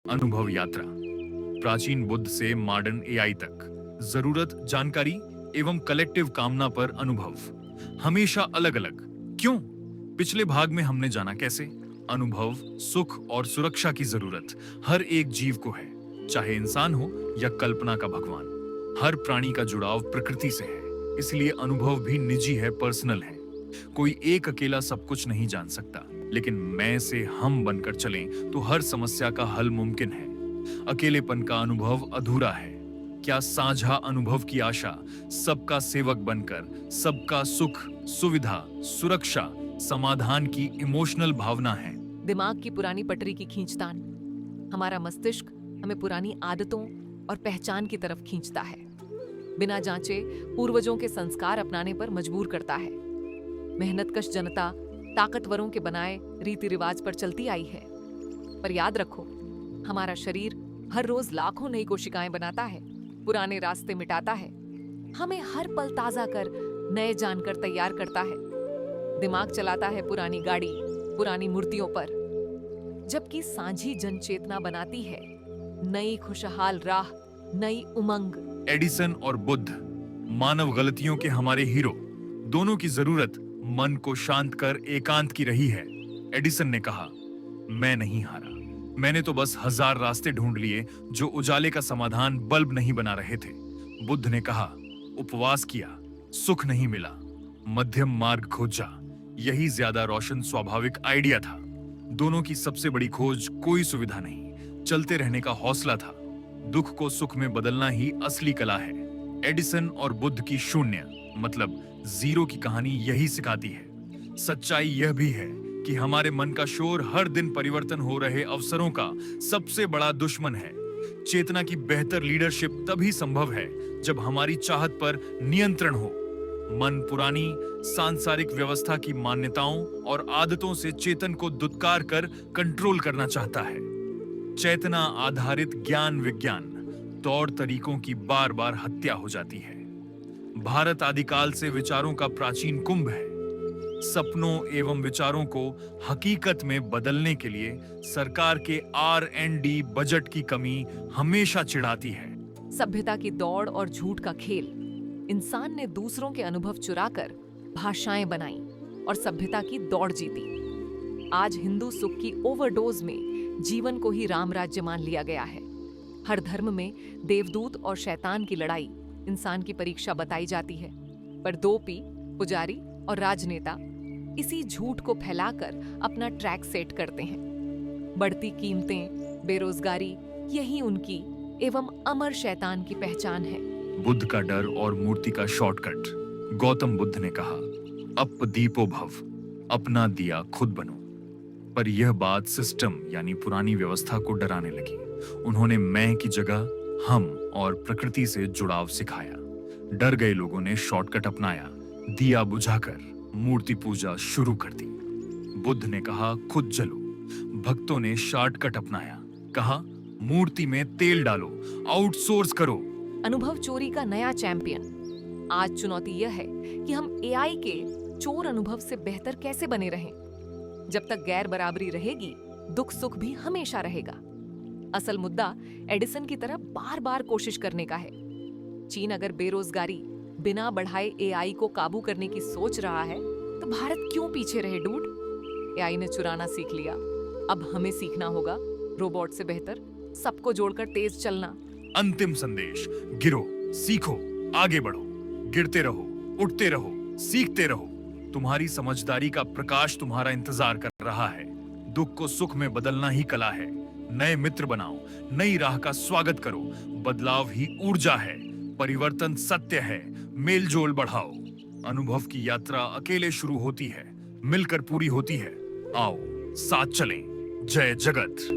अनुभव यात्रा, प्राचीन बुद्ध से मॉडर्न एआई तक, जरूरत, जानकारी एवं कलेक्टिव कामना पर अनुभव हमेशा अलग अलग। क्यों? पिछले भाग में हमने जाना कैसे अनुभव, सुख और सुरक्षा की जरूरत हर एक जीव को है, चाहे इंसान हो या कल्पना का भगवान। हर प्राणी का जुड़ाव प्रकृति से है, इसलिए अनुभव भी निजी है, पर्सनल है। कोई एक अकेला सब कुछ नहीं जान सकता, लेकिन मैं से हम बनकर चलें तो हर समस्या का हल मुमकिन है। अकेलेपन का अनुभव अधूरा है। क्या साझा अनुभव की आशा, सबका सेवक बनकर सबका सुख, सुविधा, सुरक्षा, समाधान की इमोशनल भावना है। दिमाग की पुरानी पटरी की खींचतान। हमारा मस्तिष्क हमें पुरानी आदतों और पहचान की तरफ खींचता है, बिना जांचे पूर्वजों के संस्कार अपनाने पर मजबूर करता है। मेहनतकश जनता ताकतवरों के बनाए रीति रिवाज पर चलती आई है, पर याद रखो, हमारा शरीर हर रोज लाखों नई कोशिकाएं बनाता है, पुराने रास्ते मिटाता है, हमें हर पल ताजा कर नए जानकर तैयार करता है। दिमाग चलाता है पुरानी गाड़ी, पुरानी मूर्तियों पर, जबकि सांझी जनचेतना बनाती है नई खुशहाल राह, नई उमंग। एडिसन और बुद्ध, मानव गलतियों के हमारे हीरो, दोनों की जरूरत मन को शांत कर एकांत की रही है। एडिसन ने कहा, मैं नहीं हारा, मैंने तो बस 1000 रास्ते ढूंढ लिए जो उजाले का समाधान बल्ब नहीं बना रहे थे। बुद्ध ने कहा, उपवास किया, सुख नहीं मिला, मध्यम मार्ग खोजा, यही ज्यादा रोशन स्वाभाविक आइडिया था। दोनों की सबसे बड़ी खोज कोई सुविधा नहीं, चलते रहने का हौसला था। दुख को सुख में बदलना ही असली कला है। एडिसन और बुद्ध की शून्य मतलब जीरो की कहानी यही सिखाती है। सच्चाई यह भी है कि हमारे मन का शोर हर दिन परिवर्तन हो रहे अवसरों का सबसे बड़ा दुश्मन है। चेतना की बेहतर लीडरशिप तभी संभव है जब हमारी चाहत पर नियंत्रण हो। मन पुरानी सांसारिक व्यवस्था की मान्यताओं और आदतों से चेतन को दुत्कार कर कंट्रोल करना चाहता है। चेतना आधारित ज्ञान विज्ञान तौर तरीकों की बार बार हत्या हो जाती है। भारत आदिकाल से विचारों का प्राचीन कुंभ है। सपनों एवं विचारों को हकीकत में बदलने के लिए सरकार के R&D बजट की कमी हमेशा चिढ़ाती है। सभ्यता की दौड़ और झूठ का खेल। इंसान ने दूसरों के अनुभव चुराकर भाषाएं बनाई और सभ्यता की दौड़ जीती। आज हिंदू सुख की ओवरडोज में जीवन को ही राम राज्य मान लिया गया है। हर धर्म में देवदूत और शैतान की लड़ाई इंसान की परीक्षा बताई जाती है, पर दो पी, पुजारी और राजनेता इसी झूठ को फैलाकर अपना ट्रैक सेट करते हैं। बढ़ती कीमतें, बेरोजगारी, यही उनकी एवं अमर शैतान की पहचान है। बुद्ध का डर और मूर्ति का शॉर्टकट। गौतम बुद्ध ने कहा, अप दीपो भव, अपना दिया खुद बनो। पर यह बात सिस्टम यानी पुरानी व्यवस्था को डराने लगी। उन्होंने मैं की जगह हम और प्रकृति से जुड़ाव सिखाया। डर गए लोगों ने शॉर्टकट अपनाया, दिया बुझाकर मूर्ति पूजा शुरू कर दी। बुद्ध ने कहा, खुद जलो। भक्तों ने शॉर्टकट अपनाया, कहा मूर्ति में तेल डालो, आउटसोर्स करो। अनुभव चोरी का नया चैंपियन। आज चुनौती यह है कि हम एआई के चोर अनुभव से बेहतर कैसे बने रहें। जब तक गैर बराबरी रहेगी, दुख सुख भी हमेशा रहेगा। असल मुद्दा एडिसन की तरह बार बार कोशिश करने का है। चीन अगर बेरोजगारी बिना बढ़ाए एआई को काबू करने की सोच रहा है, तो भारत क्यों पीछे रहे डूड? एआई ने चुराना सीख लिया, अब हमें सीखना होगा रोबोट से बेहतर सबको जोड़कर तेज चलना। अंतिम संदेश, गिरो, सीखो, आगे बढ़ो, गिरते रहो, उठते रहो, सीखते रहो। तुम्हारी समझदारी का प्रकाश तुम्हारा इंतजार कर रहा है। दुख को सुख में बदलना ही कला है। नए मित्र बनाओ, नई राह का स्वागत करो। बदलाव ही ऊर्जा है, परिवर्तन सत्य है। मेलजोल बढ़ाओ। अनुभव की यात्रा अकेले शुरू होती है, मिलकर पूरी होती है। आओ साथ चलें। जय जगत।